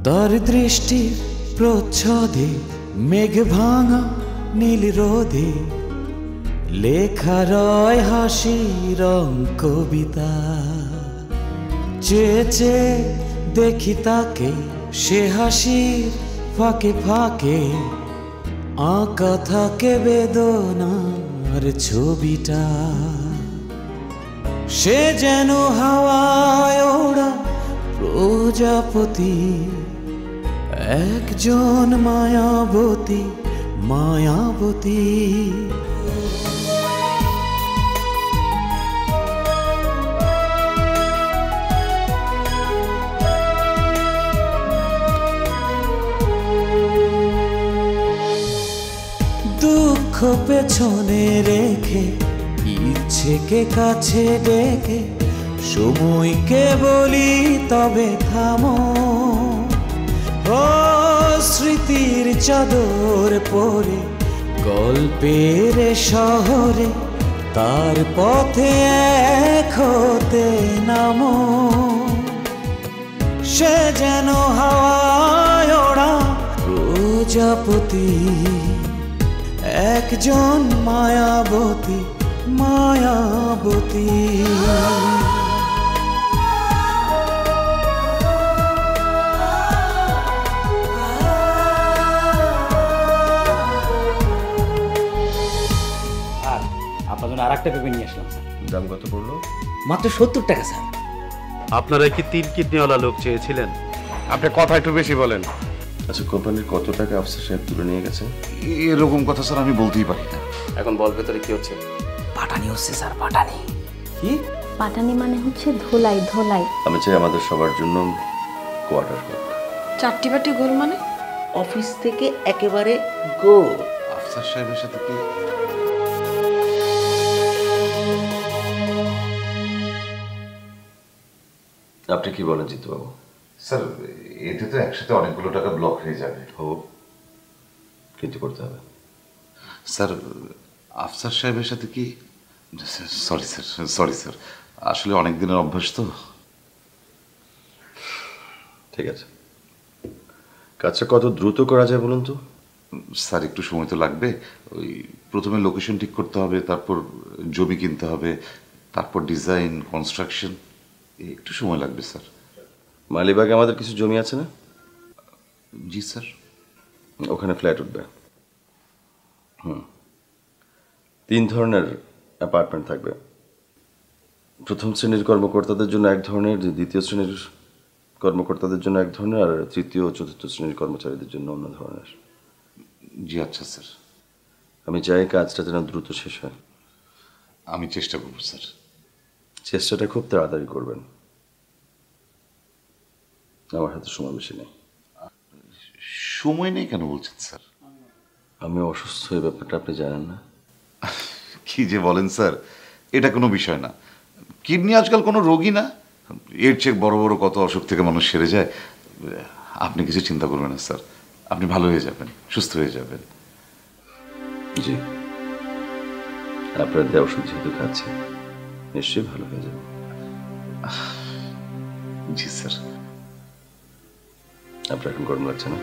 তার দৃষ্টির প্রচ্ছদে মেঘ ভাঙা নীল রোদে লেখা রয় হাসি রং কবিতা। চেয়ে চেয়ে দেখি তাকে, সে হাসির ফাঁকে ফাঁকে আঁকা থাকে বেদনার ছবিটা। সে যেন হাওয়ায় ওড়া প্রজাপতি, একজন মায়াবতী মায়াবতী। দুঃখ পেছনে রেখে, ইচ্ছেকে কাছে ডেকে সময়কে বলি তবে থামো। ও স্মৃতির চাদর পরে গল্পের শহরে তার পথে এক হতে নামো। সে যেন হাওয়ায় ওড়া প্রজাপতি, একজন মায়াবতী মায়াবতী। আপনার জন্য আর একটা পেপার নিয়ে আসলাম স্যার। দাম কত পড়লো? মাত্র 70 টাকা স্যার। আপনারা কি 3 কিডনিওয়ালা লোক চেয়েছিলেন? আপনি কথা একটু বেশি বলেন। আচ্ছা, কোম্পানির কত টাকা আফসার সাহেব তুলে নিয়ে গেছে? এরকম কথা স্যার আমি বলতেই পারি না। এখন বল ভেতরে কি হচ্ছে? পাটানি হচ্ছে স্যার, পাটানি। কি পাটানি? মানে হচ্ছে ধোলাই। ধোলাই। আমি চাই আমাদের সবার জন্য কোয়ার্টার হোক। চারটি বাটি গোল মানে? অফিস থেকে একেবারে গো। আফসার সাহেবের সাথে কি? আপনি কি বলেন জিতুবাবু? স্যার, এতে তো একসাথে অনেকগুলো টাকা ব্লক হয়ে যাবে। হোক, কিন্তু করতে হবে। স্যার, আফসার সাহেবের সাথে কি? সরি স্যার, আসলে অনেক দিনের অভ্যাস তো। ঠিক আছে, কাজটা কত দ্রুত করা যায় বলুন তো? স্যার, একটু সময় তো লাগবে। ওই প্রথমে লোকেশন ঠিক করতে হবে, তারপর জমি কিনতে হবে, তারপর ডিজাইন, কনস্ট্রাকশন, একটু সময় লাগবে স্যার। মালিবাগে আমাদের কিছু জমি আছে না? জি স্যার। ওখানে ফ্ল্যাট উঠবে। 3 ধরনের অ্যাপার্টমেন্ট থাকবে। প্রথম শ্রেণীর কর্মকর্তাদের জন্য এক ধরনের, দ্বিতীয় শ্রেণীর কর্মকর্তাদের জন্য এক ধরনের, আর তৃতীয় ও চতুর্থ শ্রেণীর কর্মচারীদের জন্য অন্য ধরনের। জি আচ্ছা স্যার। আমি চাই কাজটা যেন দ্রুত শেষ হয়। আমি চেষ্টা করব স্যার। চেষ্টাটা খুব তাড়াতাড়ি করবেন, আমার হাতে সময় বেশি নেই। সময় নেই কেন বলছেন স্যার? আমি অসুস্থ, এই ব্যাপারটা আপনি জানেন না? কি যে বলেন স্যার, এটা কোনো বিষয় না। কিডনি আজকাল কোনো রোগী না, এর চেয়ে বড় বড় কত অসুখ থেকে মানুষ সেরে যায়। আপনি কিছু চিন্তা করবেন না স্যার, আপনি ভালো হয়ে যাবেন, সুস্থ হয়ে যাবেন। জি, আপনার দেওয়া ওষুধ যেহেতু খাচ্ছি, নিশ্চয়ই ভালো হয়ে যাবে। জি স্যার। আপনার এখন গরম লাগছে না?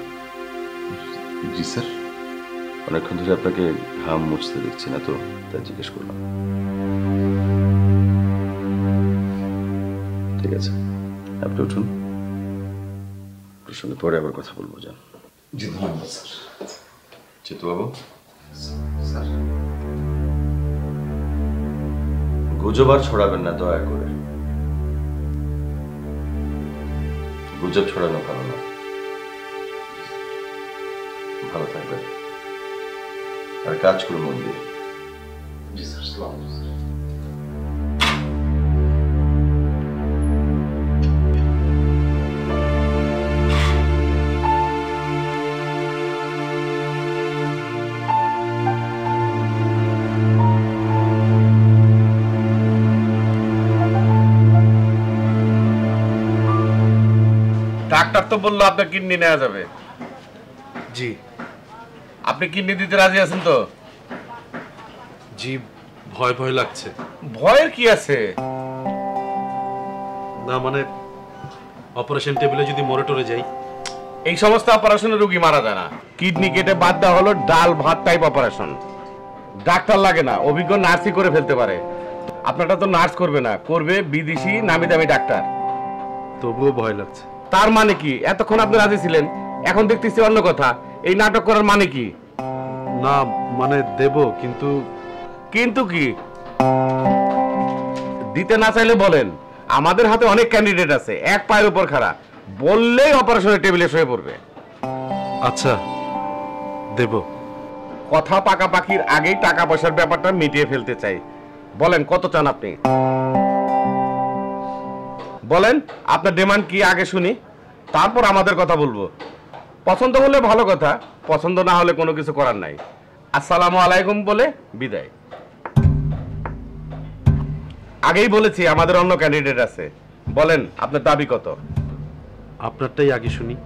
জি স্যার। অনেকক্ষণ ধরে আপনাকে ঘাম মুছতে দেখছি না তো, তাই জিজ্ঞেস করলাম। ঠিক আছে, আপনি উঠুন, প্রসঙ্গে পরে আবার কথা বলবো। যান। জি ধন্যবাদ স্যার। চিত্তবাবু, স্যার, গুজব আর ছড়াবেন না দয়া করে। গুজব ছড়ানো ভালো না। ভালো থাকবেন আর কাজ করুন মন দিয়ে। জি স্যার। সালাম স্যার। ডাক্তার তো বললো আপনার কিডনি নেওয়া যাবে। জি। আপনি কিডনি দিতে রাজি আছেন তো? জি, ভয় ভয় লাগছে। ভয়ের কি আছে? না মানে অপারেশন টেবিলে যদি মরে টরে যাই। এই সমস্ত অপারেশনে রোগী মারা যায় না। কিডনি কেটে বাদ দেওয়া হলো ডাল ভাত টাইপ অপারেশন। ডাক্তার লাগে না, অভিজ্ঞ নার্সই করে ফেলতে পারে। আপনারটা তো নার্স করবে না, করবে বিদেশি নামি দামি ডাক্তার। তবুও ভয় লাগছে। তার মানে কি? এতক্ষণ আপনি রাজি ছিলেন, এখন দেখতেছি অন্য কথা। এই নাটক করার মানে কি? না মানে দেব, কিন্তু কিন্তু কি? দিতে না চাইলে বলেন, আমাদের হাতে অনেক ক্যান্ডিডেট আছে, এক পায়ের উপর খাড়া, বললেই অপারেশনের টেবিলে শুয়ে পড়বে। আচ্ছা দেব। কথা পাকাপাকির আগেই টাকা পয়সার ব্যাপারটা মিটিয়ে ফেলতে চাই। বলেন কত চান আপনি? বলেন আপনার ডিমান্ড কি আগে শুনি, তারপর আমাদের কথা বলবো। পছন্দ হলে ভালো কথা, পছন্দ না হলে কোনো কিছু করার নাই। আসসালামু আলাইকুম বলে বিদায়। আগেই বলেছি আমাদের অন্য ক্যান্ডিডেট আছে। বলেন আপনার দাবি কত? আপনারটাই আগে শুনি,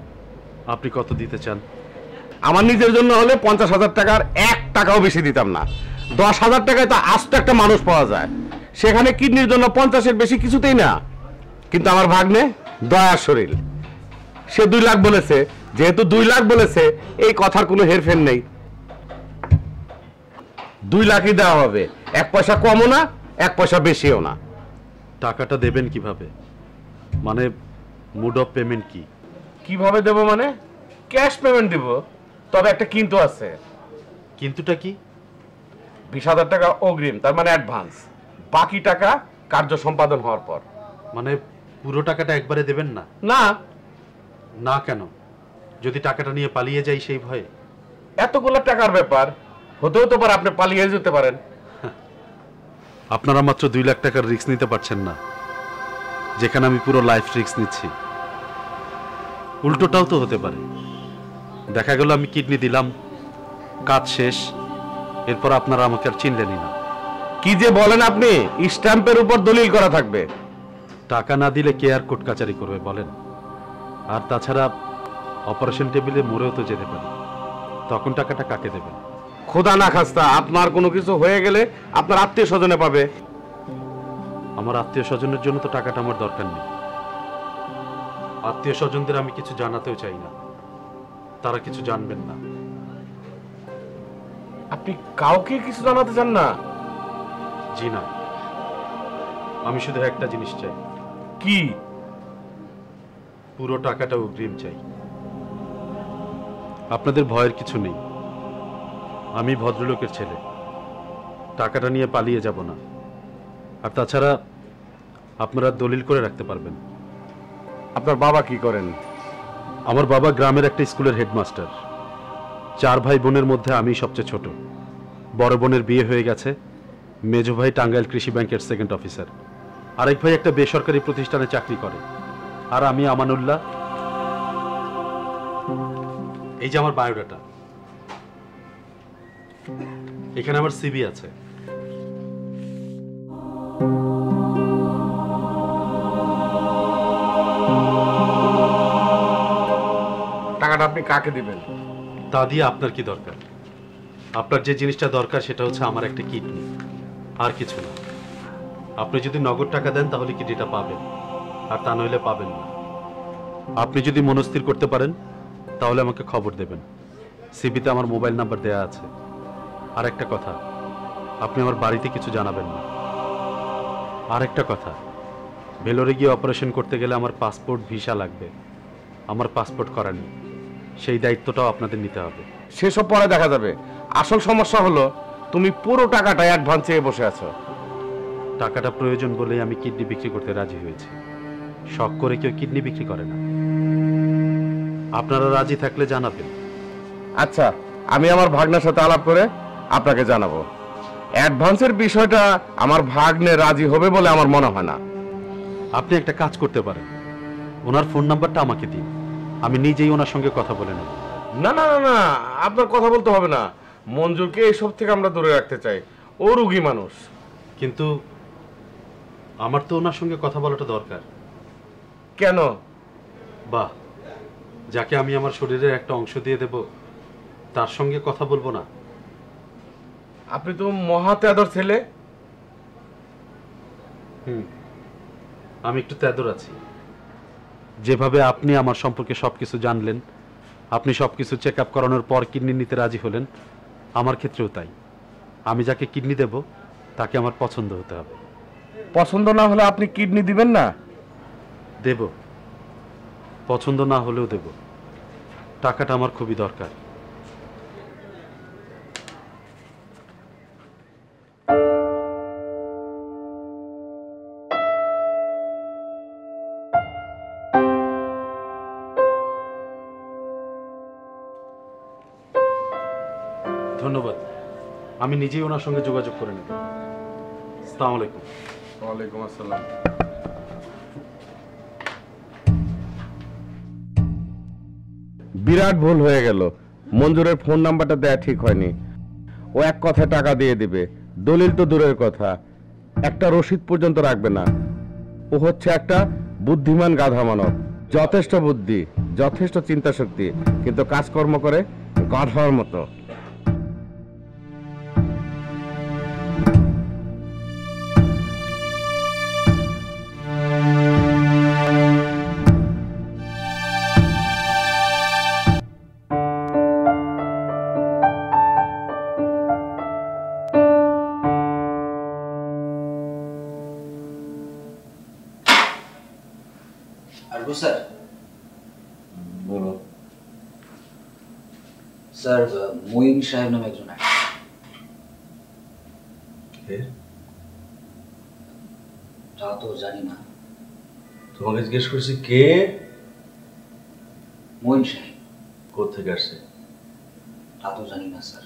আপনি কত দিতে চান? আমার নিজের জন্য হলে 50,000 টাকার 1 টাকাও বেশি দিতাম না। 10,000 টাকায় তো আস্ত একটা মানুষ পাওয়া যায়, সেখানে কিডনির জন্য 50-এর বেশি কিছুতেই না। কিন্তু আমার ভাগ্নে দয়ার শরীর, সে 2 লাখ বলেছে। যেহেতু 2 লাখ বলেছে, এই কথার কোনো হেরফের নেই। 2 লাখই দেওয়া হবে, 1 পয়সা কমও না, 1 পয়সা বেশিও না। টাকাটা দেবেন কিভাবে? মানে মুড অফ পেমেন্ট কি? কিভাবে দেব মানে? ক্যাশ পেমেন্ট দিব, তবে একটা কিন্তু আছে। কিন্তুটা কি? 20,000 টাকা অগ্রিম, তার মানে অ্যাডভান্স। বাকি টাকা কার্য সম্পাদন হওয়ার পর। মানে পুরো টাকাটা একবারে দেবেন না? না। না কেন? যদি টাকাটা নিয়ে পালিয়ে যাই সেই ভয়ে? এতগুলো টাকার ব্যাপার, হতেও তো পারে আপনি পালিয়ে যেতে পারেন। আপনারা মাত্র 2 লাখ টাকার রিস্ক নিতে পারছেন না, যেখানে আমি পুরো লাইফ রিস্ক নিচ্ছি। উল্টোটাও তো হতে পারে, দেখা গেল আমি কিডনি দিলাম, কাজ শেষ, এরপর আপনারা আমাকে আর চিনলেনই না। কি যে বলেন আপনি? স্ট্যাম্পের উপর দলিল করা থাকবে। টাকা না দিলে কে আর কোর্ট কাচারি করবে বলেন? আর তাছাড়া অপারেশন টেবিলে মরেও তো যেতে পারি, তখন টাকাটা কাকে দেবেন? খোদা না খাস্তা আপনার কোনো কিছু হয়ে গেলে আপনার আত্মীয় স্বজনে পাবে। আমার আত্মীয় স্বজনের জন্য তো টাকাটা আমার দরকার নেই। আত্মীয় স্বজনদের আমি কিছু জানাতেও চাই না, তারা কিছু জানবেন না। আপনি কাউকে কিছু জানাতে চান না? জি না, আমি শুধু একটা জিনিস চাই। কি? পুরো টাকাটা অগ্রিম চাই। আপনাদের ভয়ের কিছু নেই, আমি ভদ্রলোকের ছেলে, টাকাটা নিয়ে পালিয়ে যাব না। আর তাছাড়া আপনারা দলিল করে রাখতে পারবেন। আপনার বাবা কি করেন? আমার বাবা গ্রামের একটা স্কুলের হেডমাস্টার। 4 ভাই বোনের মধ্যে আমি সবচেয়ে ছোট। বড় বোনের বিয়ে হয়ে গেছে, মেজো ভাই টাঙ্গাইল কৃষি ব্যাংকের 2nd অফিসার, আরেক ভাই একটা বেসরকারি প্রতিষ্ঠানে চাকরি করে, আর আমি আমানুল্লাহ। এই যে আমার বায়োডাটা, এখানে আমার সিভি আছে। টাকাটা আপনি কাকে দিবেন? তা দিয়ে আপনার কি দরকার? আপনার যে জিনিসটা দরকার সেটা হচ্ছে আমার একটা কিডনি, আর কিছু না। আপনি যদি নগদ টাকা দেন তাহলে কিডনিটা পাবেন, আর তা নইলে পাবেন না। আপনি যদি মনস্থির করতে পারেন তাহলে আমাকে খবর দেবেন, সিভিতে আমার মোবাইল নাম্বার দেয়া আছে। আর একটা কথা, আপনি আমার বাড়িতে কিছু জানাবেন না। আর একটা কথা, ভেলোরে গিয়ে অপারেশন করতে গেলে আমার পাসপোর্ট ভিসা লাগবে, আমার পাসপোর্ট করা নেই, সেই দায়িত্বটাও আপনাদের নিতে হবে। সেসব পরে দেখা যাবে। আসল সমস্যা হলো তুমি পুরো টাকাটা অ্যাডভান্স চেয়ে বসে আছো। টাকাটা প্রয়োজন বলেই আমি কিডনি বিক্রি করতে রাজি হয়েছি। শখ করে কেউ কিডনি বিক্রি করে না। আপনারা রাজি থাকলে জানাবেন। আচ্ছা, আমি আমার ভাগ্নের সাথে আলাপ করে আপনাকে জানাবো। অ্যাডভান্সের বিষয়টা আমার ভাগ্নে রাজি হবে বলে আমার মনে হয় না। আপনি একটা কাজ করতে পারেন, ওনার ফোন নাম্বারটা আমাকে দিন, আমি নিজেই ওনার সঙ্গে কথা বলে নেব। না না না না, আপনার কথা বলতে হবে না। মঞ্জুরকে এইসব থেকে আমরা দূরে রাখতে চাই, ও রুগী মানুষ। কিন্তু আমার তো ওনার সঙ্গে কথা বলাটা দরকার। কেন? বাহ, যাকে আমি আমার শরীরের একটা অংশ দিয়ে দেব তার সঙ্গে কথা বলবো না? আপনি তো মহা তেদর ছেলে। আমি একটু তেদর আছি। যেভাবে আপনি আমার সম্পর্কে সবকিছু জানলেন আপনি সব কিছু চেক আপ করানোর পর কিডনি নিতে রাজি হলেন, আমার ক্ষেত্রেও তাই। আমি যাকে কিডনি দেব তাকে আমার পছন্দ হতে হবে। পছন্দ না হলে আপনি কিডনি দিবেন না? দেব, পছন্দ না হলেও দেব। টাকাটা আমার খুবই দরকার। ধন্যবাদ, আমি নিজেই ওনার সঙ্গে যোগাযোগ করে নেব। আসসালামু আলাইকুম। ওয়ালাইকুম আসসালাম। বিরাট ভুল হয়ে গেল, মঞ্জুরের ফোন নাম্বারটা দেয়া ঠিক হয়নি। ও এক কথা টাকা দিয়ে দিবে, দলিল তো দূরের কথা, একটা রসিদ পর্যন্ত রাখবে না। ও হচ্ছে একটা বুদ্ধিমান গাধা মানব, যথেষ্ট বুদ্ধি, যথেষ্ট চিন্তা শক্তি, কিন্তু কাজকর্ম করে গাধার মতো। আসবো স্যার? বলো। স্যার, মঈন সাহেব নামে একজন আছে। তা তো জানি না। তোমাকে জিজ্ঞেস করছি কে? মঈন সাহেব। কোথেকে আসছে? তা তো জানি না স্যার।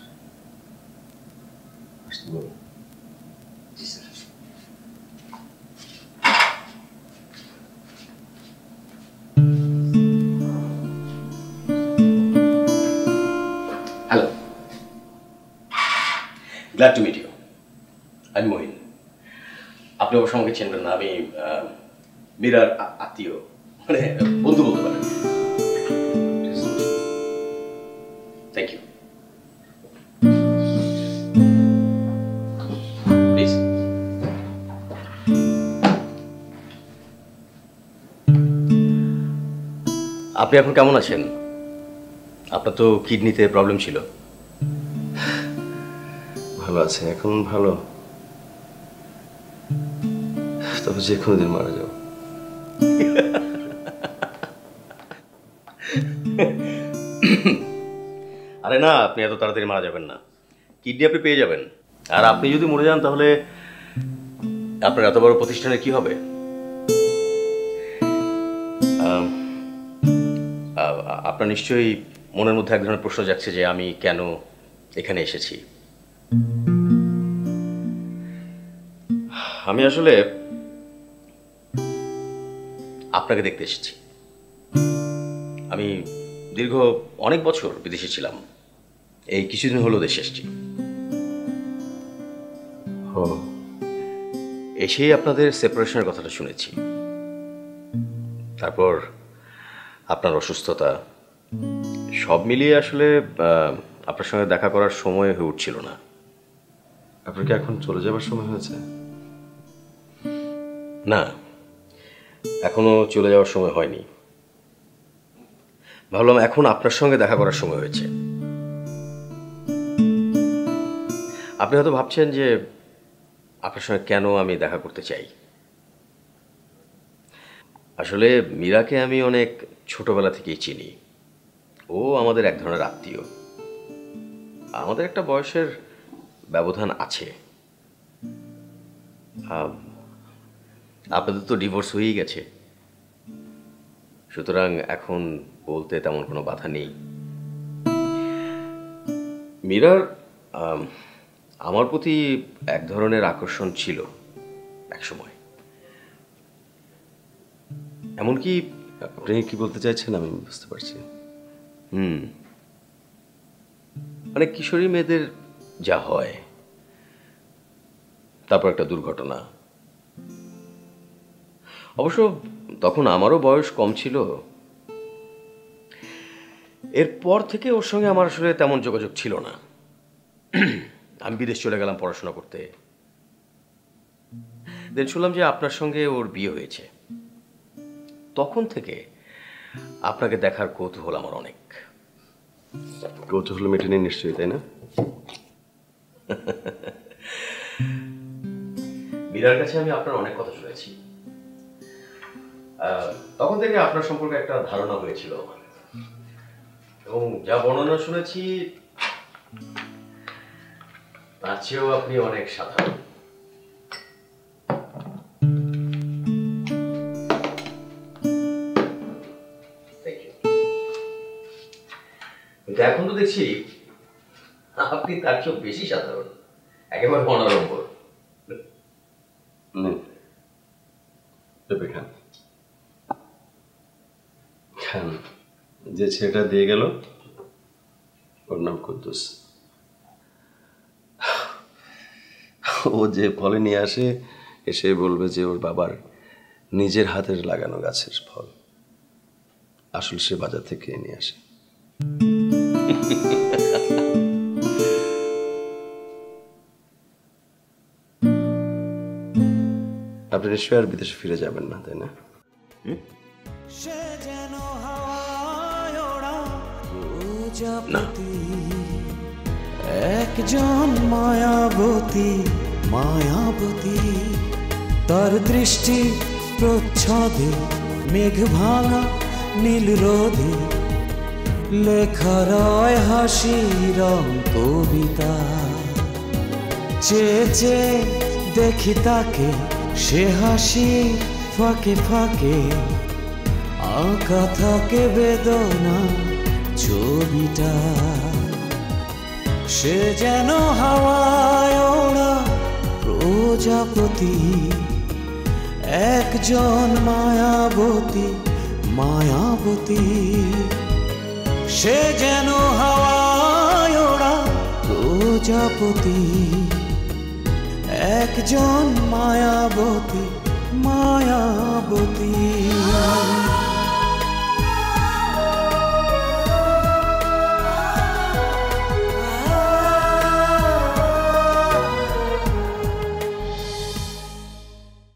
আসতে বলো। জি sir. Hello, glad to meet you. আমি মহিন। আপনি অবশ্য আমাকে চিনবেন না, আমি মীরার আত্মীয়, মানে বন্ধু বলতে পারেন। Thank you. প্লিজ। আপনি এখন কেমন আছেন? আপনার তো কিডনিতে প্রবলেম ছিল। ভালো আছে, এখন ভালো, তবে যে কোনো দিন মারা যাও। আরে না, আপনি এত তাড়াতাড়ি মারা যাবেন না, কিডনি আপনি পেয়ে যাবেন। আর আপনি যদি মরে যান তাহলে আপনার এত বড় প্রতিষ্ঠানে কি হবে? আপনার নিশ্চয়ই মনের মধ্যে এক ধরনের প্রশ্ন যাচ্ছে যে আমি কেন এখানে এসেছি। আমি আসলে আপনাকে দেখতে এসেছি। আমি দীর্ঘ অনেক বছর বিদেশে ছিলাম, এই কিছুদিন হলো দেশে এসেছি। এসেই আপনাদের সেপারেশনের কথাটা শুনেছি। তারপর আপনার অসুস্থতা, সব মিলিয়ে আসলে আপনার সঙ্গে দেখা করার সময় হয়ে উঠছিল না। আপনার কি এখন চলে যাবার সময় হয়েছে? না, এখনো চলে যাওয়ার সময় হয়নি। ভাবলাম এখন আপনার সঙ্গে দেখা করার সময় হয়েছে। আপনি হয়তো ভাবছেন যে আপনার সঙ্গে কেন আমি দেখা করতে চাই। আসলে মীরাকে আমি অনেক ছোটবেলা থেকেই চিনি। ও আমাদের এক ধরনের আত্মীয়। আমাদের একটা বয়সের ব্যবধান আছে। আপনাদের তো ডিভোর্স হয়েই গেছে, সুতরাং এখন বলতে তেমন কোনো বাধা নেই। মীরার আমার প্রতি এক ধরনের আকর্ষণ ছিল একসময়। এমনকি আপনি কি বলতে চাইছেন আমি বুঝতে পারছি। মানে কিশোরী মেয়েদের যা হয়, তারপর একটা দুর্ঘটনা। অবশ্য তখন আমারও বয়স কম ছিল। এরপর থেকে ওর সঙ্গে আমার আসলে তেমন যোগাযোগ ছিল না। আমি বিদেশ চলে গেলাম পড়াশোনা করতে। দেন শুনলাম যে আপনার সঙ্গে ওর বিয়ে হয়েছে। তখন থেকে আপনাকে দেখার কৌতূহল আমার অনেক। কৌতূহল মেটেনি নিশ্চয়ই, তাই না? মীরার কাছে আমি আপনার অনেক কথা শুনেছি। তখন থেকে আপনার সম্পর্কে একটা ধারণা হয়েছিল আমার, এবং যা বর্ণনা শুনেছি তার চেয়েও আপনি অনেক সাধারণ। কিন্তু এখন তো দেখছি আপনি তার চেয়েও বেশি সাধারণ, একেবারে অনাড়ম্বর। খান, যে ছেলেটা দিয়ে গেল ওর নাম কুদ্দুস। ও যে ফলে নিয়ে আসে, এসে বলবে যে ওর বাবার নিজের হাতের লাগানো গাছের ফল, আসলে সে বাজার থেকে নিয়ে আসে। আপনি নিশ্চয়ই আর বিদেশে ফিরে যাবেন না, তাই না? সে যেন হাওয়ায় ওড়া প্রজাপতি, একজন মায়াবতী মায়াবতী, তার দৃষ্টি প্রচ্ছদে মেঘ ভাঙা নীল রোদে লেখা রয় হাসি রং কবিতা। চেয়ে চেয়ে দেখি তাকে, সে হাসি ফাঁকে ফাঁকে আঁকা থাকে বেদনা ছবিটা। সে যেন হাওয়ায় ওড়া প্রজাপতি, একজন মায়াবতী মায়াবতী। সে যেন হাওয়ায় ওড়া প্রজাপতি, একজন মায়াবতী মায়াবতী।